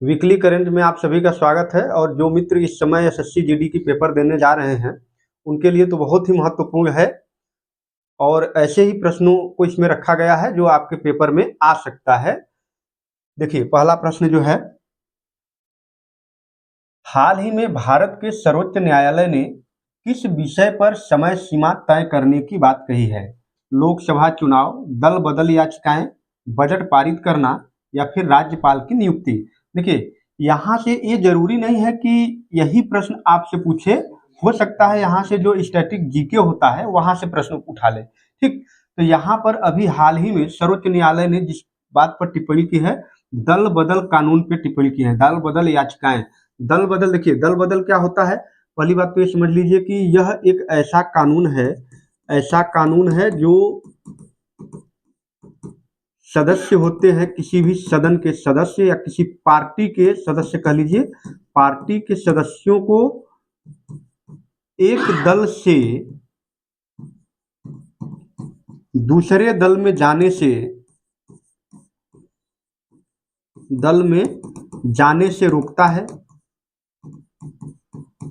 Weekly current में आप सभी का स्वागत है। और जो मित्र इस समय एसएससी जीडी की पेपर देने जा रहे हैं उनके लिए तो बहुत ही महत्वपूर्ण है और ऐसे ही प्रश्नों को इसमें रखा गया है जो आपके पेपर में आ सकता है। देखिए, पहला प्रश्न जो है, हाल ही में भारत के सर्वोच्च न्यायालय ने किस विषय पर समय सीमा तय करने की बात कही है? लोकसभा चुनाव, दल बदल याचिकाएं, बजट पारित करना या फिर राज्यपाल की नियुक्ति। देखिए, यहाँ से ये जरूरी नहीं है कि यही प्रश्न आपसे पूछे, हो सकता है यहाँ से जो स्टैटिक जीके होता है वहां से प्रश्न उठा ले। ठीक, तो यहाँ पर अभी हाल ही में सर्वोच्च न्यायालय ने जिस बात पर टिप्पणी की है, दल बदल कानून पे टिप्पणी की है। दल बदल याचिकाएं, दल बदल, देखिए दल बदल क्या होता है। पहली बात तो ये समझ लीजिए कि यह एक ऐसा कानून है जो सदस्य होते हैं, किसी भी सदन के सदस्य या किसी पार्टी के सदस्य कह लीजिए, पार्टी के सदस्यों को एक दल से दूसरे दल में जाने से रोकता है।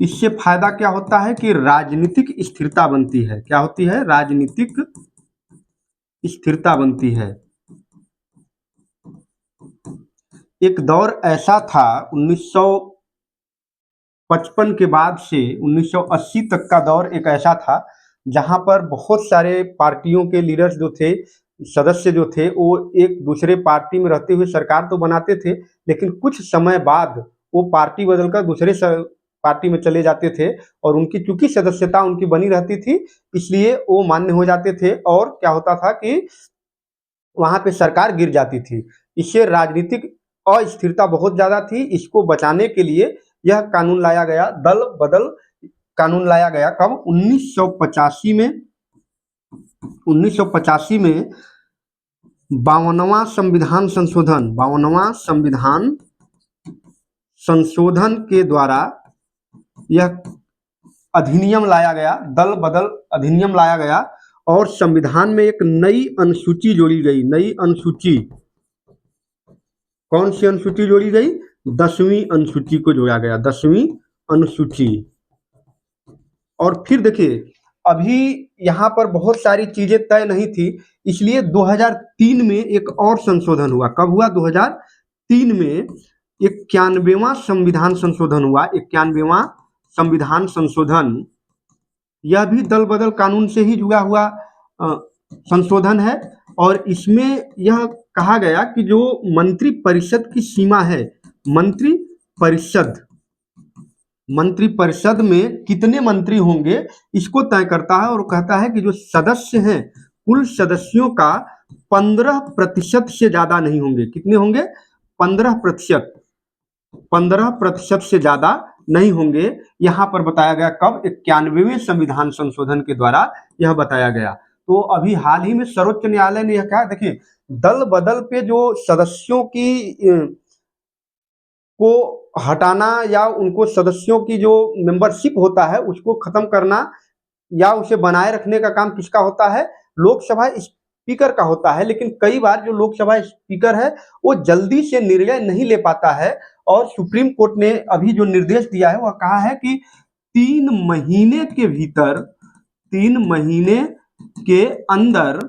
इससे फायदा क्या होता है कि राजनीतिक स्थिरता बनती है। क्या होती है? राजनीतिक स्थिरता बनती है। एक दौर ऐसा था 1955 के बाद से 1980 तक का दौर एक ऐसा था जहां पर बहुत सारे पार्टियों के लीडर्स जो थे, सदस्य जो थे, वो एक दूसरे पार्टी में रहते हुए सरकार तो बनाते थे, लेकिन कुछ समय बाद वो पार्टी बदलकर दूसरे पार्टी में चले जाते थे और उनकी चूंकि सदस्यता उनकी बनी रहती थी, इसलिए वो मान्य हो जाते थे। और क्या होता था कि वहां पे सरकार गिर जाती थी। इससे राजनीतिक अस्थिरता बहुत ज्यादा थी। इसको बचाने के लिए यह कानून लाया गया, दल बदल कानून लाया गया। कब? 1985 में। 1985 में 52वां संशोधन के द्वारा यह अधिनियम लाया गया, दल बदल अधिनियम लाया गया और संविधान में एक नई अनुसूची जोड़ी गई। नई अनुसूची, कौन सी अनुसूची जोड़ी गई? 10वीं अनुसूची को जोड़ा गया, 10वीं अनुसूची। और फिर देखिए, अभी यहाँ पर बहुत सारी चीजें तय नहीं थी, इसलिए 2003 में एक और संशोधन हुआ। कब हुआ? 2003 में 91वां संविधान संशोधन हुआ। 91वां संविधान संशोधन, यह भी दल बदल कानून से ही जुड़ा हुआ संशोधन है। और इसमें यह कहा गया कि जो मंत्रिपरिषद की सीमा है, मंत्रिपरिषद में कितने मंत्री होंगे इसको तय करता है। और कहता है कि जो सदस्य हैं, कुल सदस्यों का 15% से ज्यादा नहीं होंगे। कितने होंगे? 15%। 15% से ज्यादा नहीं होंगे। यहां पर बताया गया कब? 91वें संविधान संशोधन के द्वारा यह बताया गया। तो अभी हाल ही में सर्वोच्च न्यायालय ने यह कहा। देखिए, दल बदल पे जो सदस्यों की को हटाना या उनको सदस्यों की जो मेंबरशिप होता है उसको खत्म करना या उसे बनाए रखने का काम किसका होता है? लोकसभा स्पीकर का होता है। लेकिन कई बार जो लोकसभा स्पीकर है वो जल्दी से निर्णय नहीं ले पाता है और सुप्रीम कोर्ट ने अभी जो निर्देश दिया है वह कहा है कि 3 महीने के भीतर, 3 महीने के अंदर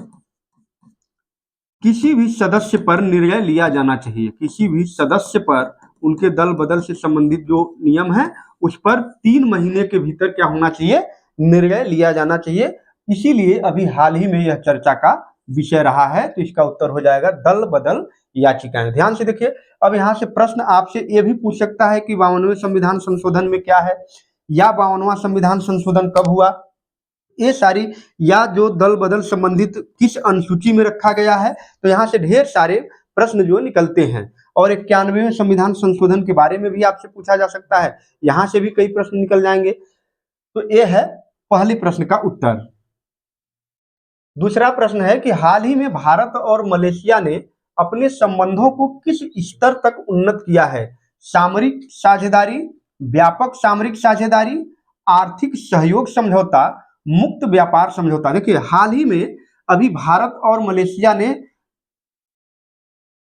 किसी भी सदस्य पर निर्णय लिया जाना चाहिए। किसी भी सदस्य पर उनके दल बदल से संबंधित जो नियम है उस पर 3 महीने के भीतर क्या होना चाहिए? निर्णय लिया जाना चाहिए। इसीलिए अभी हाल ही में यह चर्चा का विषय रहा है। तो इसका उत्तर हो जाएगा दल बदल याचिकाएं। ध्यान से देखिए, अब यहाँ से प्रश्न आपसे ये भी पूछ सकता है कि 52वें संविधान संशोधन में क्या है, या 52वां संविधान संशोधन कब हुआ, ये सारी, या जो दल बदल संबंधित किस अनुसूची में रखा गया है। तो यहाँ से ढेर सारे प्रश्न जो निकलते हैं। और 91वें संविधान संशोधन के बारे में भी आपसे पूछा जा सकता है, यहाँ से भी कई प्रश्न निकल जाएंगे। तो ये है पहले प्रश्न का उत्तर। दूसरा प्रश्न है कि हाल ही में भारत और मलेशिया ने अपने संबंधों को किस स्तर तक उन्नत किया है? सामरिक साझेदारी, व्यापक सामरिक साझेदारी, आर्थिक सहयोग समझौता, मुक्त व्यापार समझौता। देखिए, हाल ही में अभी भारत और मलेशिया ने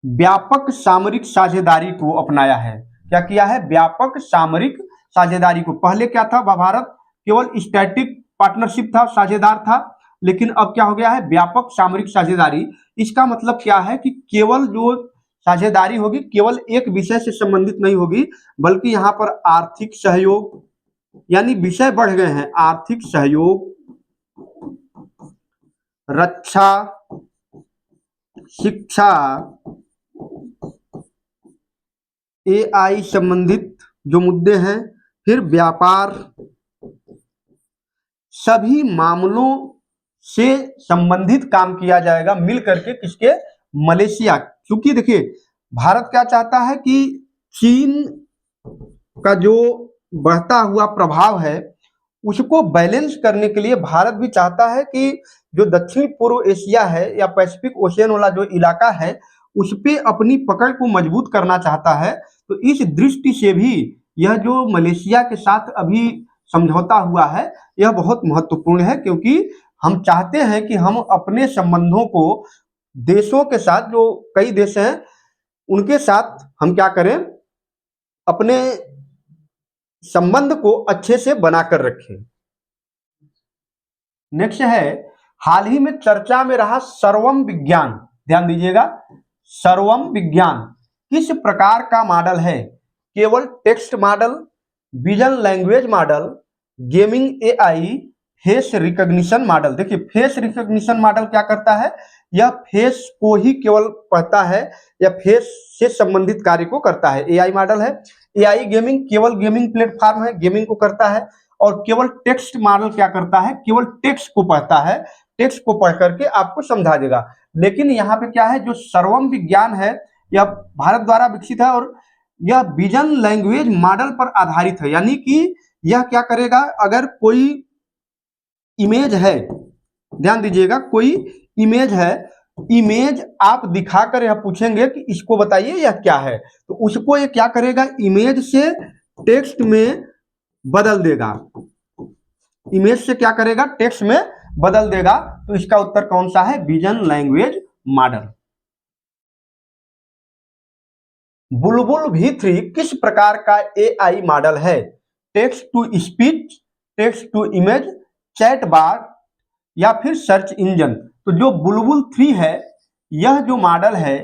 व्यापक सामरिक साझेदारी को अपनाया है। क्या किया है, व्यापक सामरिक साझेदारी को। पहले क्या था, भारत केवल स्टैटिक पार्टनरशिप था, साझेदार था, लेकिन अब क्या हो गया है, व्यापक सामरिक साझेदारी। इसका मतलब क्या है कि केवल जो साझेदारी होगी केवल एक विषय से संबंधित नहीं होगी, बल्कि यहाँ पर आर्थिक सहयोग, यानी विषय बढ़ गए हैं, आर्थिक सहयोग, रक्षा, शिक्षा, एआई संबंधित जो मुद्दे हैं, फिर व्यापार, सभी मामलों से संबंधित काम किया जाएगा मिल करके किसके, मलेशिया। क्योंकि देखिए भारत क्या चाहता है कि चीन का जो बढ़ता हुआ प्रभाव है उसको बैलेंस करने के लिए भारत भी चाहता है कि जो दक्षिण पूर्व एशिया है या पैसिफिक ओशियन वाला जो इलाका है उस पर अपनी पकड़ को मजबूत करना चाहता है। तो इस दृष्टि से भी यह जो मलेशिया के साथ अभी समझौता हुआ है यह बहुत महत्वपूर्ण है, क्योंकि हम चाहते हैं कि हम अपने संबंधों को देशों के साथ, जो कई देश हैं उनके साथ हम क्या करें, अपने संबंध को अच्छे से बनाकर रखें। नेक्स्ट है, हाल ही में चर्चा में रहा सर्वम विज्ञान। ध्यान दीजिएगा, सर्वम विज्ञान किस प्रकार का मॉडल है, केवल text model, vision language model, gaming AI, face recognition model. देखिए फेस रिकॉग्निशन मॉडल क्या करता है, यह फेस को ही केवल पढ़ता है या फेस से संबंधित कार्य को करता है। एआई मॉडल है, एआई गेमिंग केवल गेमिंग प्लेटफॉर्म है, गेमिंग को करता है। और केवल टेक्स्ट मॉडल क्या करता है, केवल टेक्स्ट को पढ़ता है, टेक्स्ट को पढ़ करके आपको समझा देगा। लेकिन यहाँ पे क्या है, जो सर्वम विज्ञान है यह भारत द्वारा विकसित है और यह विजन लैंग्वेज मॉडल पर आधारित है। यानी कि यह क्या करेगा, अगर कोई इमेज है, ध्यान दीजिएगा, कोई इमेज है, इमेज आप दिखाकर यह पूछेंगे कि इसको बताइए यह क्या है, तो उसको ये क्या करेगा, इमेज से टेक्स्ट में बदल देगा, इमेज से क्या करेगा, टेक्स्ट में बदल देगा। तो इसका उत्तर कौन सा है, विजन लैंग्वेज मॉडल। बुलबुल V3 किस प्रकार का एआई मॉडल है, text to speech, text to image, chatbot या फिर सर्च इंजन। तो जो बुलबुल 3 है यह जो मॉडल है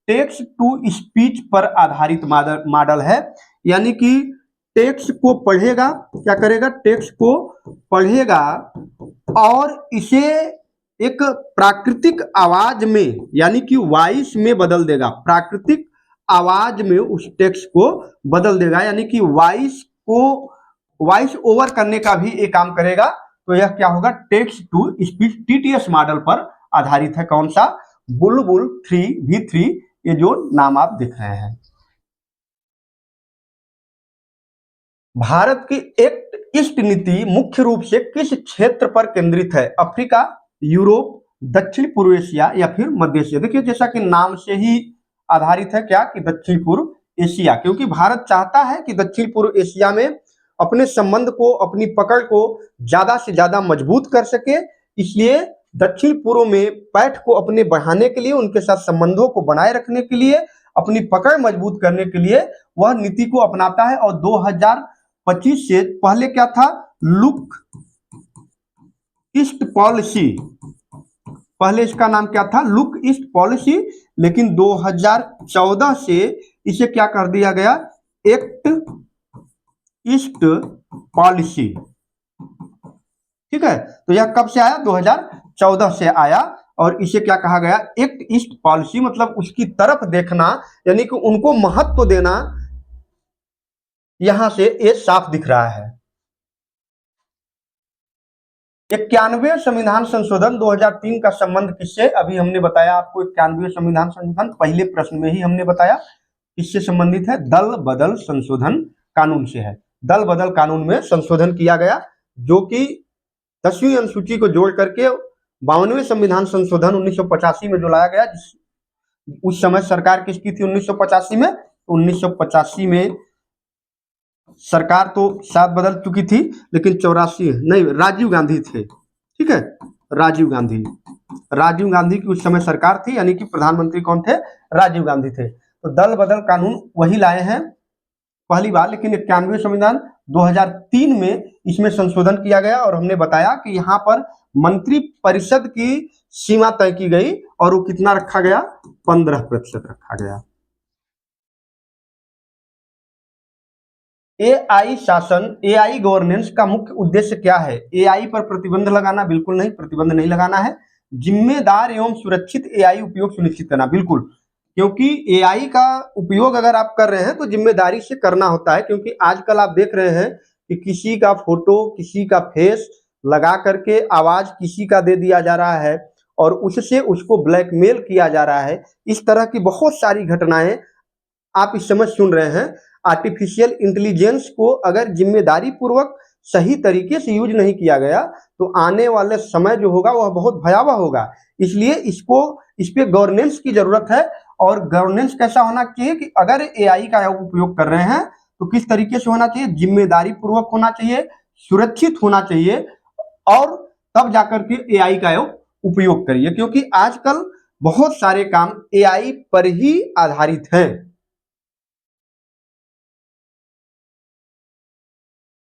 टेक्स्ट टू स्पीच पर आधारित मॉडल है, यानी कि टेक्स्ट को पढ़ेगा, क्या करेगा, टेक्स्ट को पढ़ेगा और इसे एक प्राकृतिक आवाज में यानी कि वॉइस में बदल देगा, प्राकृतिक आवाज में उस टेक्स्ट को बदल देगा, यानी कि वॉइस को वॉइस ओवर करने का भी एक काम करेगा। तो यह क्या होगा, text to speech TTS model पर आधारित है। कौन सा, बुलबुल 3 V3, ये जो नाम आप दिख रहे हैं। भारत की एक्ट ईस्ट नीति मुख्य रूप से किस क्षेत्र पर केंद्रित है, अफ्रीका, यूरोप, दक्षिण पूर्व एशिया या फिर मध्य एशिया। देखिए जैसा कि नाम से ही आधारित है क्या, कि दक्षिण पूर्व एशिया, क्योंकि भारत चाहता है कि दक्षिण पूर्व एशिया में अपने संबंध को, अपनी पकड़ को ज्यादा से ज्यादा मजबूत कर सके, इसलिए दक्षिण पूर्व में पैठ को अपने बढ़ाने के लिए, उनके साथ संबंधों को बनाए रखने के लिए, अपनी पकड़ मजबूत करने के लिए वह नीति को अपनाता है। और 2025 से पहले क्या था, लुक ईस्ट पॉलिसी, पहले इसका नाम क्या था, लुक ईस्ट पॉलिसी, लेकिन 2014 से इसे क्या कर दिया गया, एक्ट ईस्ट पॉलिसी। ठीक है, तो यह कब से आया, 2014 से आया और इसे क्या कहा गया, एक्ट ईस्ट पॉलिसी, मतलब उसकी तरफ देखना, यानी कि उनको महत्व देना, यहां से ये साफ दिख रहा है। 91वें संविधान संशोधन 2003 का संबंध किससे, अभी हमने बताया आपको 91वें संविधान संशोधन पहले प्रश्न में ही हमने बताया किससे संबंधित है, दल बदल संशोधन कानून से है। दल बदल कानून में संशोधन किया गया, जो कि 10वीं अनुसूची को जोड़ करके 52वें संविधान संशोधन 1985 में जो लाया गया, उस समय सरकार किसकी थी 1985 में, 1985 में सरकार तो सात बदल चुकी थी, लेकिन 84 नहीं, राजीव गांधी थे। ठीक है, राजीव गांधी की उस समय सरकार थी, यानी कि प्रधानमंत्री कौन थे, राजीव गांधी थे। तो दल बदल कानून वही लाए हैं पहली बार, लेकिन 91वें संविधान 2003 में इसमें संशोधन किया गया और हमने बताया कि यहाँ पर मंत्री परिषद की सीमा तय की गई और वो कितना रखा गया, 15% रखा गया। एआई शासन, एआई गवर्नेंस का मुख्य उद्देश्य क्या है? एआई पर प्रतिबंध लगाना? बिल्कुल नहीं, प्रतिबंध नहीं लगाना है। जिम्मेदार एवं सुरक्षित एआई उपयोग सुनिश्चित करना, बिल्कुल, क्योंकि एआई का उपयोग अगर आप कर रहे हैं तो जिम्मेदारी से करना होता है, क्योंकि आजकल आप देख रहे हैं कि किसी का फोटो, किसी का फेस लगा करके आवाज किसी का दे दिया जा रहा है और उससे उसको ब्लैकमेल किया जा रहा है। इस तरह की बहुत सारी घटनाएं आप इस समय सुन रहे हैं। आर्टिफिशियल इंटेलिजेंस को अगर जिम्मेदारी पूर्वक सही तरीके से यूज नहीं किया गया तो आने वाले समय जो होगा वह बहुत भयावह होगा। इसलिए इस पे गवर्नेंस की जरूरत है। और गवर्नेंस कैसा होना चाहिए कि अगर एआई का उपयोग कर रहे हैं तो किस तरीके से होना चाहिए, जिम्मेदारी पूर्वक होना चाहिए, सुरक्षित होना चाहिए, और तब जाकर के एआई का उपयोग करिए, क्योंकि आजकल बहुत सारे काम एआई पर ही आधारित हैं।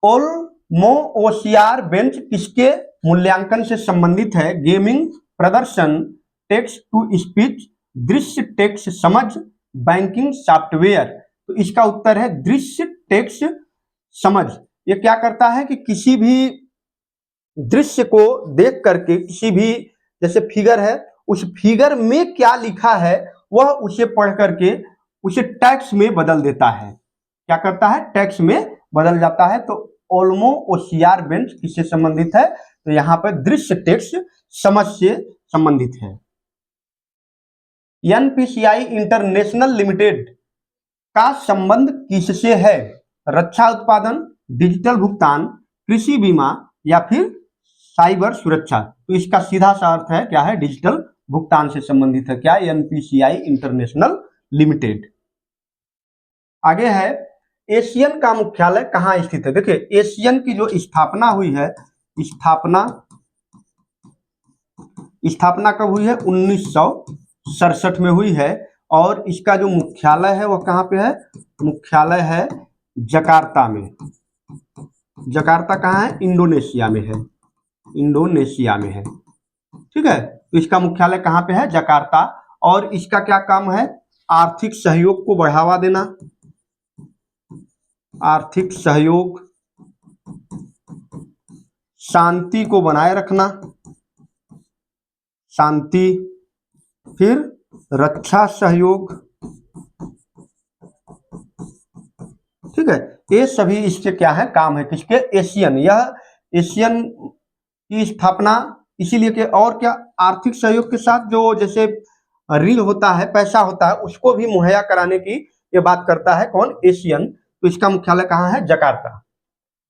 ओल्मो ओसीआर बेंच किसके मूल्यांकन से संबंधित है? गेमिंग, प्रदर्शन, टेक्स्ट टू स्पीच, दृश्य टेक्स्ट समझ, बैंकिंग सॉफ्टवेयर। तो इसका उत्तर है दृश्य टेक्स्ट समझ। ये क्या करता है कि किसी भी दृश्य को देख करके, किसी भी जैसे फिगर है, उस फिगर में क्या लिखा है वह उसे पढ़ करके उसे टेक्स्ट में बदल देता है। क्या करता है? टेक्स्ट में बदल जाता है। तो ओल्मो ओसीआर बेंच किससे संबंधित है? तो यहाँ पर दृश्य टेक्स्ट समझ से संबंधित है। एनपीसीआई इंटरनेशनल लिमिटेड का संबंध किससे है? रक्षा उत्पादन, डिजिटल भुगतान, कृषि बीमा या फिर साइबर सुरक्षा। तो इसका सीधा सा अर्थ है क्या है? डिजिटल भुगतान से संबंधित है क्या? NPCI international limited. आगे है, एशियन का मुख्यालय कहाँ स्थित है? देखिए, एशियन की जो स्थापना हुई है, स्थापना कब हुई है? 1967 में हुई है। और इसका जो मुख्यालय है वह कहाँ पे है? मुख्यालय है जकार्ता में। जकार्ता कहाँ है? इंडोनेशिया में है। इंडोनेशिया में है, ठीक है। तो इसका मुख्यालय कहाँ पे है? जकार्ता। और इसका क्या काम है? आर्थिक सहयोग को बढ़ावा देना, आर्थिक सहयोग, शांति को बनाए रखना, शांति, फिर रक्षा सहयोग, ठीक है। ये सभी इसके क्या है? काम है। किसके? एशियन। यह एशियन की स्थापना इसीलिए कि और क्या, आर्थिक सहयोग के साथ जो जैसे ऋण होता है, पैसा होता है, उसको भी मुहैया कराने की ये बात करता है कौन? एशियन। तो इसका मुख्यालय कहाँ है? जकार्ता।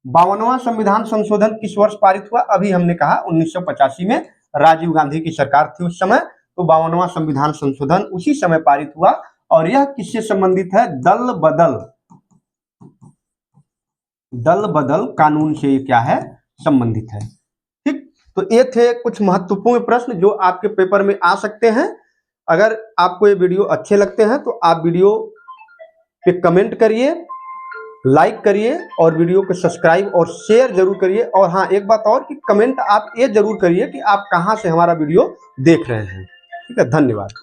52वां संविधान संशोधन किस वर्ष पारित हुआ? अभी हमने कहा 1985 में, राजीव गांधी की सरकार थी उस समय। तो 52वां संविधान संशोधन उसी समय पारित हुआ। और यह किससे संबंधित है? दल बदल कानून से क्या है? संबंधित है, ठीक। तो ये थे कुछ महत्वपूर्ण प्रश्न जो आपके पेपर में आ सकते हैं। अगर आपको ये वीडियो अच्छे लगते हैं तो आप वीडियो पे कमेंट करिए, लाइक करिए और वीडियो को सब्सक्राइब और शेयर जरूर करिए। और हाँ, एक बात और कि कमेंट आप ये जरूर करिए कि आप कहाँ से हमारा वीडियो देख रहे हैं, ठीक है। धन्यवाद।